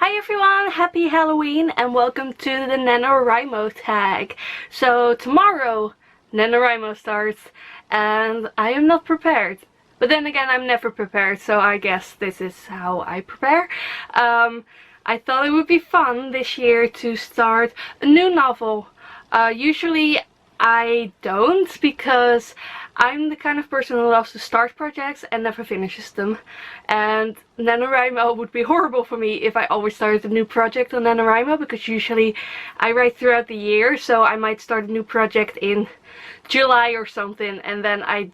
Hi everyone, happy Halloween and welcome to the NaNoWriMo Tag. So tomorrow NaNoWriMo starts and I am not prepared. But then again, I'm never prepared, so I guess this is how I prepare. I thought it would be fun this year to start a new novel. Usually I don't, because I'm the kind of person who loves to start projects and never finishes them. And NaNoWriMo would be horrible for me if I always started a new project on NaNoWriMo, because usually I write throughout the year, so I might start a new project in July or something, and then I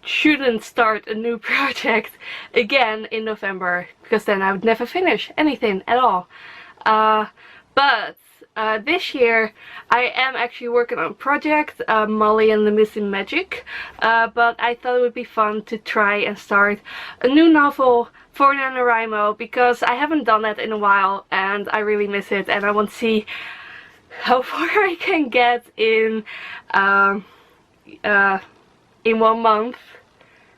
shouldn't start a new project again in November, because then I would never finish anything at all. But this year I am actually working on a project, Molly and the Missing Magic, but I thought it would be fun to try and start a new novel for NaNoWriMo, because I haven't done that in a while and I really miss it, and I want to see how far I can get in 1 month,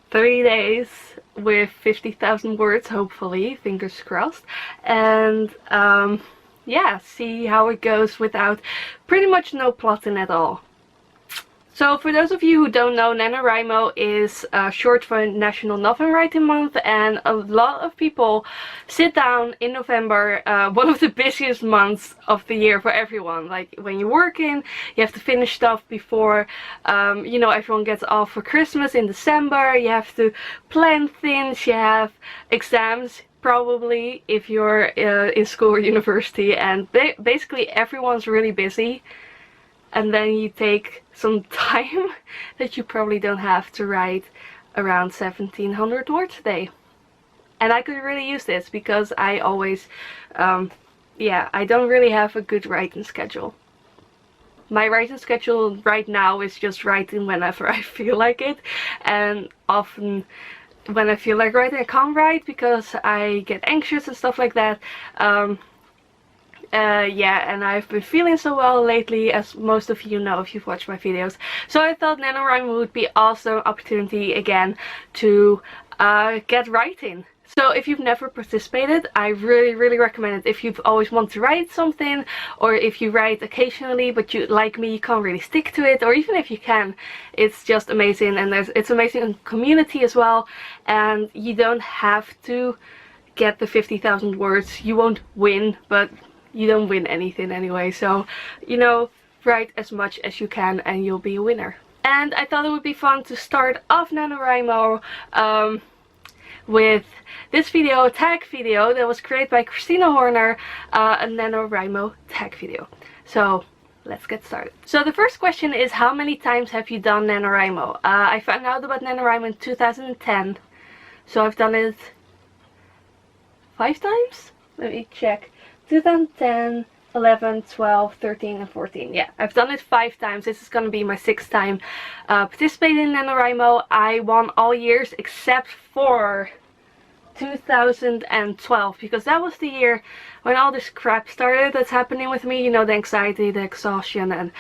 30 days, with 50,000 words, hopefully, fingers crossed, and yeah, see how it goes without pretty much no plotting at all. So for those of you who don't know, NaNoWriMo is short for National Novel Writing Month, and a lot of people sit down in November, one of the busiest months of the year for everyone. Like when you're working, you have to finish stuff before, you know, everyone gets off for Christmas in December. You have to plan things, you have exams, probably, if you're in school or university, and basically everyone's really busy. And then you take some time that you probably don't have to write around 1700 words a day. And I could really use this, because I always, yeah, I don't really have a good writing schedule. My writing schedule right now is just writing whenever I feel like it, and often when I feel like writing I can't write because I get anxious and stuff like that. Yeah, and I've been feeling so well lately, as most of you know if you've watched my videos. So I thought NaNoWriMo would be awesome opportunity again to get writing. So if you've never participated, I really recommend it. If you've always wanted to write something, or if you write occasionally but you, like me, you can't really stick to it, or even if you can, it's just amazing. And it's amazing in community as well, and you don't have to get the 50,000 words. You won't win, but you don't win anything anyway, so, you know, write as much as you can and you'll be a winner. And I thought it would be fun to start off NaNoWriMo with this video, a tag video that was created by Christina Horner, a NaNoWriMo tag video. So let's get started. So the first question is, how many times have you done NaNoWriMo? I found out about NaNoWriMo in 2010, so I've done it 5 times? Let me check. 2010, 11, 12, 13 and 14. Yeah, I've done it 5 times. This is going to be my 6th time participating in NaNoWriMo. I won all years except for 2012, because that was the year when all this crap started that's happening with me. You know, the anxiety, the exhaustion and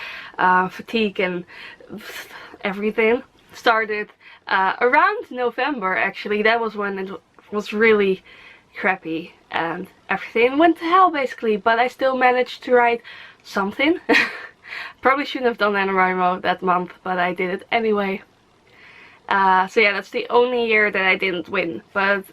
fatigue and everything started around November, actually. That was when it was really crappy and everything went to hell basically, but I still managed to write something. Probably shouldn't have done NaNoWriMo that month, but I did it anyway. So yeah, that's the only year that I didn't win, but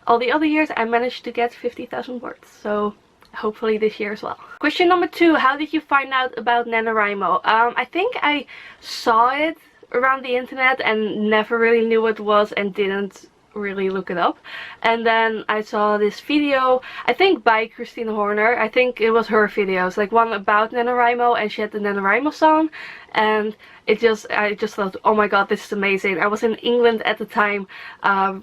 all the other years I managed to get 50,000 words, so hopefully this year as well. Question number 2, how did you find out about NaNoWriMo? I think I saw it around the internet and never really knew what it was and didn't really look it up, and then I saw this video, I think by Christina Horner. I think it was her videos, like one about NaNoWriMo, and she had the NaNoWriMo song, and I just thought, oh my god, this is amazing. I was in England at the time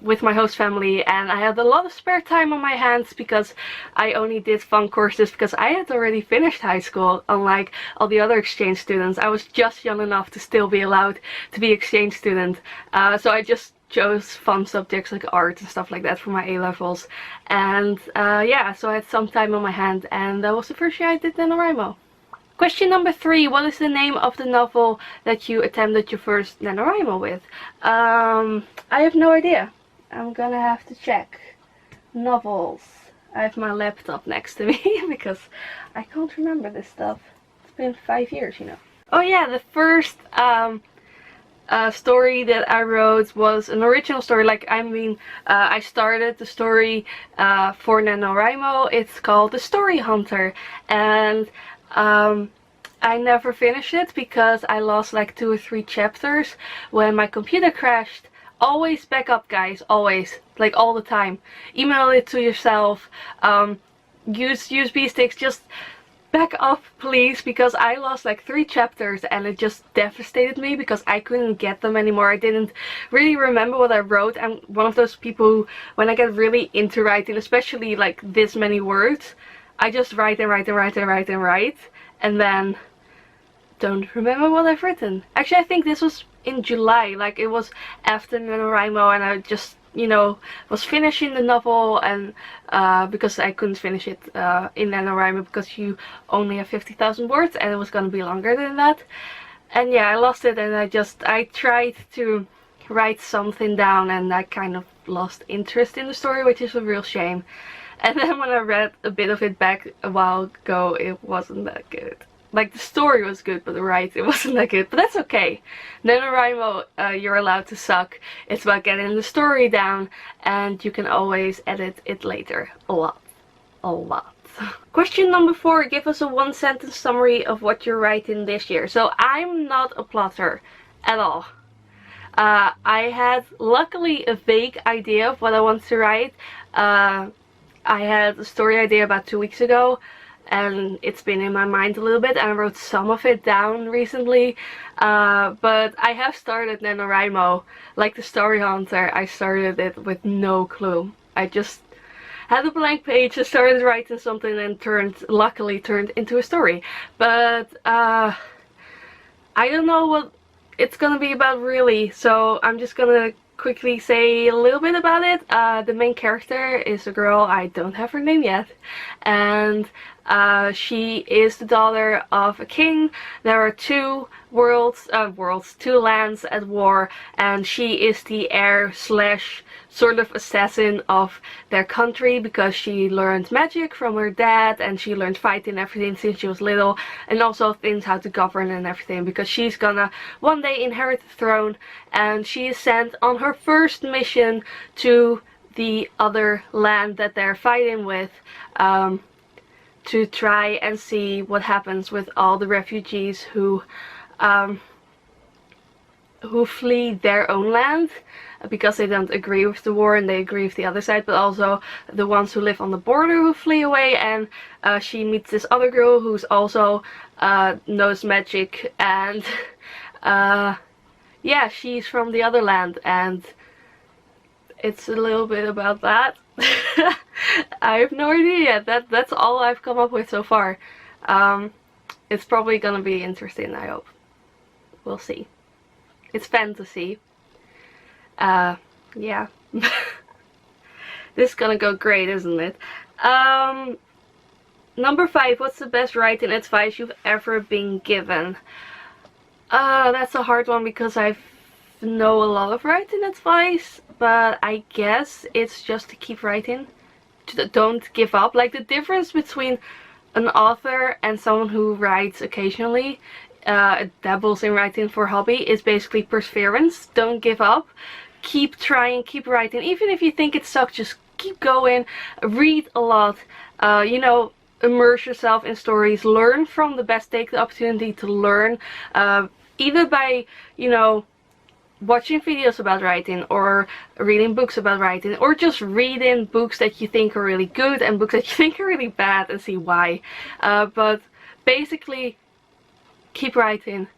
with my host family, and I had a lot of spare time on my hands because I only did fun courses because I had already finished high school, unlike all the other exchange students. I was just young enough to still be allowed to be exchange student, so I just chose fun subjects like art and stuff like that for my A-levels, and yeah, so I had some time on my hand, and that was the first year I did NaNoWriMo. Question number 3, what is the name of the novel that you attempted your first NaNoWriMo with? I have no idea. I'm gonna have to check. Novels. I have my laptop next to me because I can't remember this stuff. It's been 5 years, you know. Oh yeah, the first story that I wrote was an original story. Like, I mean, I started the story for NaNoWriMo. It's called The Story Hunter, and I never finished it because I lost like 2 or 3 chapters when my computer crashed. Always back up, guys, always, like all the time. Email it to yourself, use USB sticks, just back up please, because I lost like 3 chapters and it just devastated me because I couldn't get them anymore. I didn't really remember what I wrote. I'm one of those people who, when I get really into writing, especially like this many words, I just write and write and write and write and write, and then don't remember what I've written. Actually, I think this was in July, like it was after NaNoWriMo, and I just, you know, was finishing the novel, and because I couldn't finish it in NaNoWriMo because you only have 50,000 words and it was gonna be longer than that. And yeah, I lost it, and I tried to write something down and I kind of lost interest in the story, which is a real shame. And then when I read a bit of it back a while ago, it wasn't that good. Like, the story was good, but the writing wasn't that good. But that's okay. NaNoWriMo, you're allowed to suck. It's about getting the story down, and you can always edit it later. A lot. A lot. Question number 4. Give us a 1-sentence summary of what you're writing this year. So, I'm not a plotter at all. I had, luckily, a vague idea of what I want to write. I had a story idea about 2 weeks ago, and it's been in my mind a little bit, and I wrote some of it down recently, but I have started NaNoWriMo, like the Story Hunter. I started it with no clue. I just had a blank page, I started writing something, and luckily turned into a story. But I don't know what it's gonna be about really, so I'm just gonna quickly say a little bit about it. The main character is a girl, I don't have her name yet, and she is the daughter of a king. There are 2 2 lands at war, and she is the heir slash sort of assassin of their country because she learned magic from her dad, and she learned fighting and everything since she was little, and also things how to govern and everything, because she's gonna one day inherit the throne, and she is sent on her first mission to the other land that they're fighting with, to try and see what happens with all the refugees who flee their own land because they don't agree with the war and they agree with the other side, but also the ones who live on the border who flee away. And she meets this other girl who's also knows magic, and yeah, she's from the other land, and it's a little bit about that. I have no idea yet. That's all I've come up with so far. It's probably gonna be interesting, I hope. We'll see. It's fantasy. Yeah. This is gonna go great, isn't it? Number 5, what's the best writing advice you've ever been given? That's a hard one because I know a lot of writing advice, but I guess it's just to keep writing. Don't give up. Like, the difference between an author and someone who writes occasionally, dabbles in writing for hobby, is basically perseverance. Don't give up. Keep trying, keep writing. Even if you think it sucks, just keep going. Read a lot. You know, immerse yourself in stories. Learn from the best. Take the opportunity to learn, either by, you know, watching videos about writing, or reading books about writing, or just reading books that you think are really good and books that you think are really bad and see why. But basically, keep writing.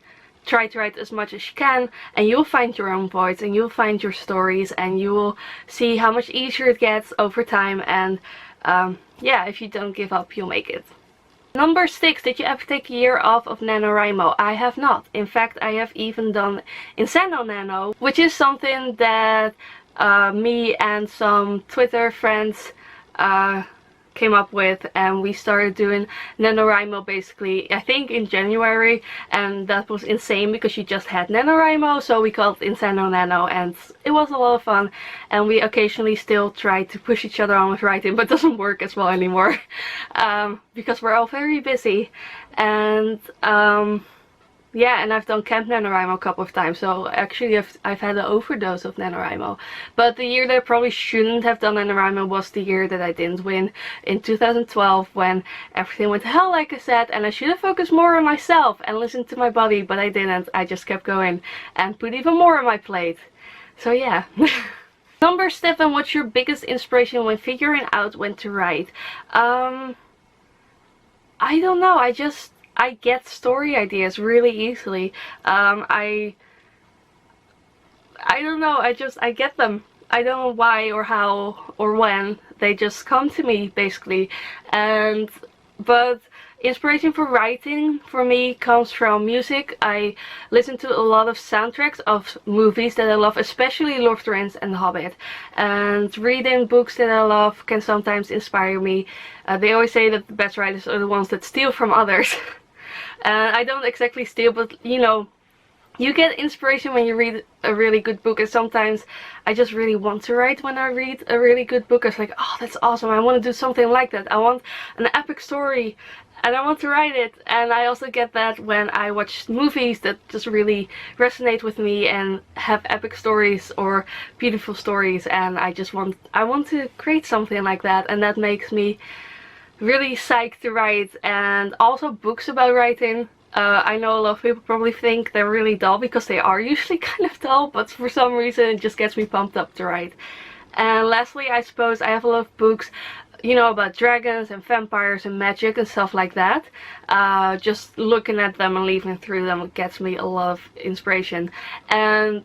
Try to write as much as you can, and you'll find your own voice, and you'll find your stories, and you will see how much easier it gets over time. And yeah, if you don't give up, you'll make it. Number 6, did you ever take a year off of NaNoWriMo? I have not. In fact, I have even done Insano Nano, which is something that me and some Twitter friends came up with, and we started doing NaNoWriMo basically, I think in January, and that was insane because she just had NaNoWriMo, so we called it Insano Nano, and it was a lot of fun. And we occasionally still try to push each other on with writing, but it doesn't work as well anymore because we're all very busy. And yeah, and I've done Camp NaNoWriMo a couple of times, so actually I've had an overdose of NaNoWriMo. But the year that I probably shouldn't have done NaNoWriMo was the year that I didn't win, in 2012, when everything went to hell, like I said, and I should have focused more on myself and listened to my body, but I didn't. I just kept going and put even more on my plate. So yeah. Number 7, what's your biggest inspiration when figuring out when to write? I don't know, I get story ideas really easily. I don't know, I get them. I don't know why or how or when, they just come to me basically. But inspiration for writing for me comes from music. I listen to a lot of soundtracks of movies that I love, especially Lord of the Rings and The Hobbit. And reading books that I love can sometimes inspire me. They always say that the best writers are the ones that steal from others. I don't exactly steal, but you know, you get inspiration when you read a really good book, and sometimes I just really want to write when I read a really good book. I was like, oh, that's awesome, I want to do something like that. I want an epic story and I want to write it. And I also get that when I watch movies that just really resonate with me and have epic stories or beautiful stories, and I want to create something like that, and that makes me really psyched to write. And also books about writing. I know a lot of people probably think they're really dull, because they are usually kind of dull, but for some reason it just gets me pumped up to write. And lastly, I suppose I have a lot of books, you know, about dragons and vampires and magic and stuff like that. Just looking at them and leafing through them gets me a lot of inspiration. And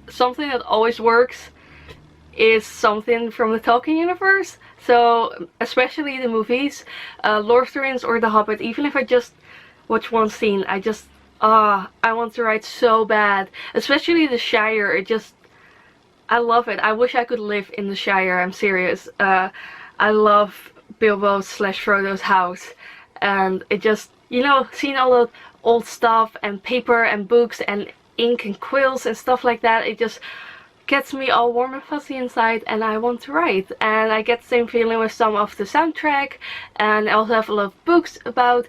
something that always works is something from the Tolkien universe. So especially the movies, Lord of the Rings or The Hobbit, even if I just watch one scene, I want to write so bad. Especially the Shire, I love it. I wish I could live in the Shire, I'm serious. I love Bilbo / Frodo's house, and it just, you know, seeing all the old stuff and paper and books and ink and quills and stuff like that, it just gets me all warm and fuzzy inside, and I want to write. And I get the same feeling with some of the soundtrack, and I also have a lot of books about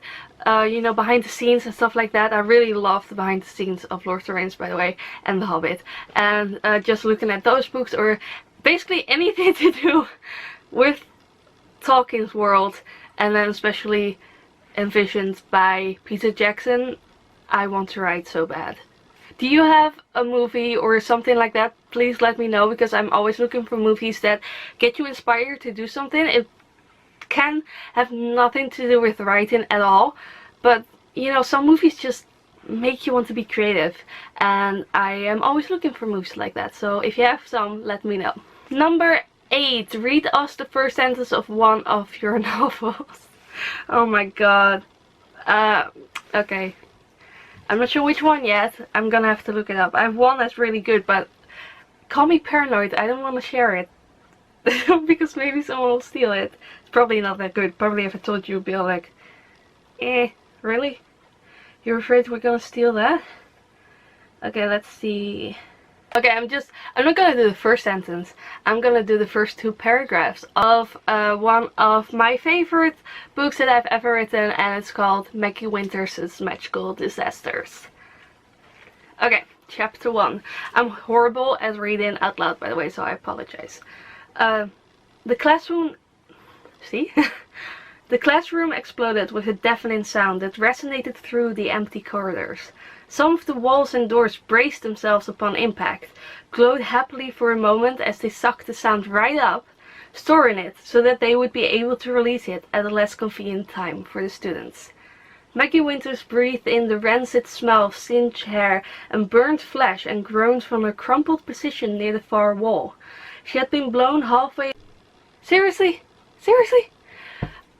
you know, behind the scenes and stuff like that. I really love the behind the scenes of Lord of the Rings, by the way, and The Hobbit. And just looking at those books, or basically anything to do with Tolkien's world, and then especially envisioned by Peter Jackson, I want to write so bad. Do you have a movie or something like that? Please let me know, because I'm always looking for movies that get you inspired to do something. It can have nothing to do with writing at all, but you know, some movies just make you want to be creative, and I am always looking for movies like that. So if you have some, let me know. Number 8, read us the first sentence of one of your novels. Oh my god. Okay. I'm not sure which one yet. I'm gonna have to look it up. I have one that's really good, but call me paranoid. I don't want to share it. Because maybe someone will steal it. It's probably not that good. Probably if I told you, you'd be like, really? You're afraid we're gonna steal that? Okay, let's see. Okay, I'm not gonna do the first sentence. I'm gonna do the first 2 paragraphs of one of my favorite books that I've ever written, and it's called Maggie Winters' Magical Disasters. Okay, chapter 1. I'm horrible at reading out loud, by the way, so I apologize. The classroom... See? The classroom exploded with a deafening sound that resonated through the empty corridors. Some of the walls and doors braced themselves upon impact, glowed happily for a moment as they sucked the sound right up, storing it so that they would be able to release it at a less convenient time for the students. Maggie Winters breathed in the rancid smell of singed hair and burnt flesh, and groaned from her crumpled position near the far wall. She had been blown halfway... Seriously? Seriously?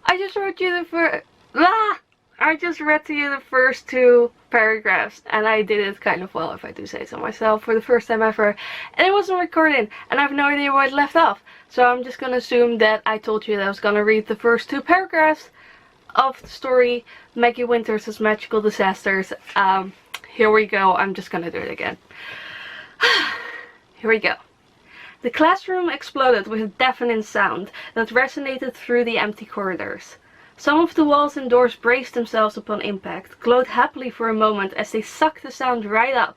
I just wrote you the first... Ah! I just read to you the first 2 paragraphs, and I did it kind of well, if I do say so myself, for the first time ever, and it wasn't recording, and I have no idea where it left off. So I'm just gonna assume that I told you that I was gonna read the first 2 paragraphs of the story, Maggie Winters' Magical Disasters. Here we go. I'm just gonna do it again. Here we go. The classroom exploded with a deafening sound that resonated through the empty corridors. Some of the walls and doors braced themselves upon impact, glowed happily for a moment as they sucked the sound right up,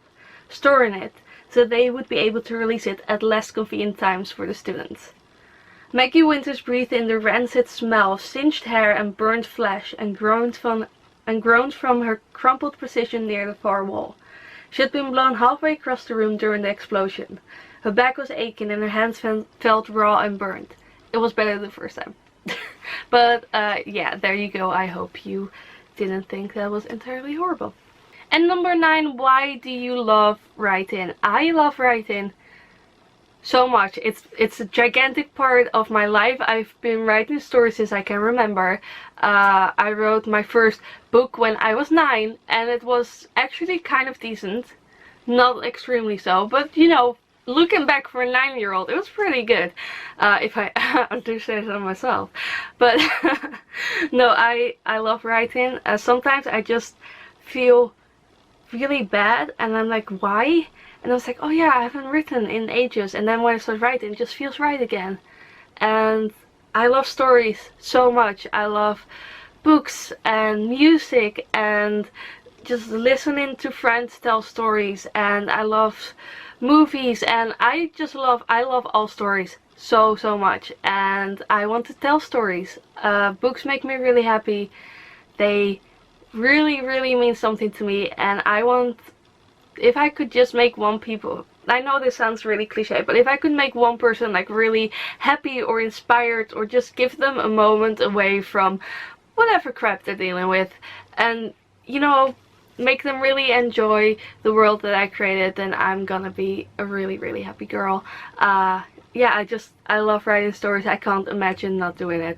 storing it, so that they would be able to release it at less convenient times for the students. Maggie Winters breathed in the rancid smell of singed hair and burnt flesh and groaned from her crumpled position near the far wall. She had been blown halfway across the room during the explosion. Her back was aching and her hands felt raw and burnt. It was better the first time. But yeah, there you go. I hope you didn't think that was entirely horrible. And number 9, why do you love writing? I love writing so much. It's a gigantic part of my life. I've been writing stories since I can remember. I wrote my first book when I was 9, and it was actually kind of decent. Not extremely so, but you know, looking back for a 9-year-old, it was pretty good, if I do say so myself. But no, I love writing. Sometimes I just feel really bad, and I'm like, why? And I was like, oh yeah, I haven't written in ages. And then when I start writing, it just feels right again. And I love stories so much. I love books and music and just listening to friends tell stories. And I love movies, and I love all stories so much, and I want to tell stories. Books make me really happy. They really mean something to me, and I want, if I could just make one people, I know this sounds really cliche, but if I could make one person like really happy or inspired, or just give them a moment away from whatever crap they're dealing with, and you know, make them really enjoy the world that I created, then I'm gonna be a really happy girl. Yeah, I love writing stories. I can't imagine not doing it.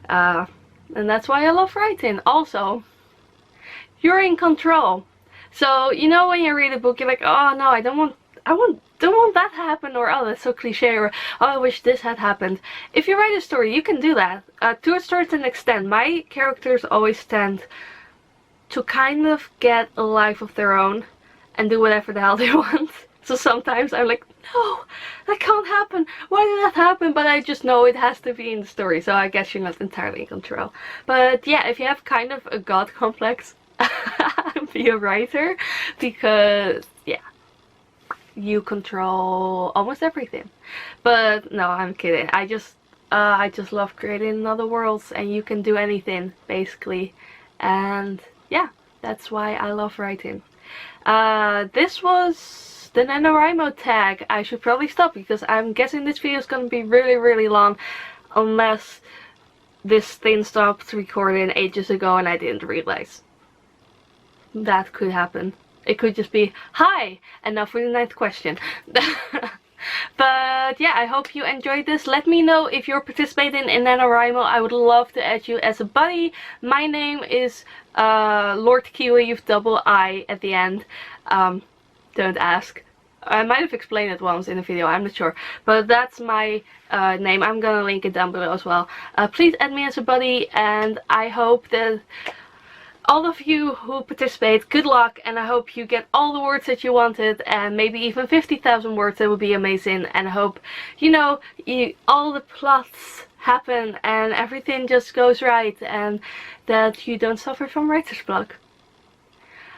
And that's why I love writing. Also, you're in control. So, you know, when you read a book, you're like, oh no, I don't want that to happen, or oh, that's so cliche, or oh, I wish this had happened. If you write a story, you can do that. To a certain extent. My characters always tend to kind of get a life of their own and do whatever the hell they want. So sometimes I'm like, no, that can't happen. Why did that happen? But I just know it has to be in the story, so I guess you're not entirely in control. But yeah, if you have kind of a god complex, be a writer, because yeah, you control almost everything. But no, I'm kidding. I just love creating other worlds, and you can do anything basically. And yeah, that's why I love writing. This was the NaNoWriMo tag. I should probably stop, because I'm guessing this video is gonna be really long, unless this thing stopped recording ages ago and I didn't realize. That could happen. It could just be, hi, and now for the 9th question. But yeah, I hope you enjoyed this. Let me know if you're participating in NaNoWriMo. I would love to add you as a buddy. My name is Lord Kiwi with double I at the end. Don't ask. I might have explained it once in a video, I'm not sure. But that's my name. I'm gonna link it down below as well. Please add me as a buddy, and I hope that all of you who participate, good luck, and I hope you get all the words that you wanted, and maybe even 50,000 words. That would be amazing. And I hope, you know, all the plots happen and everything just goes right, and that you don't suffer from writer's block.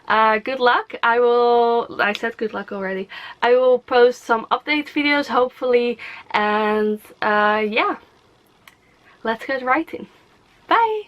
Good luck. I said good luck already. I will post some update videos hopefully, and yeah, let's get writing. Bye!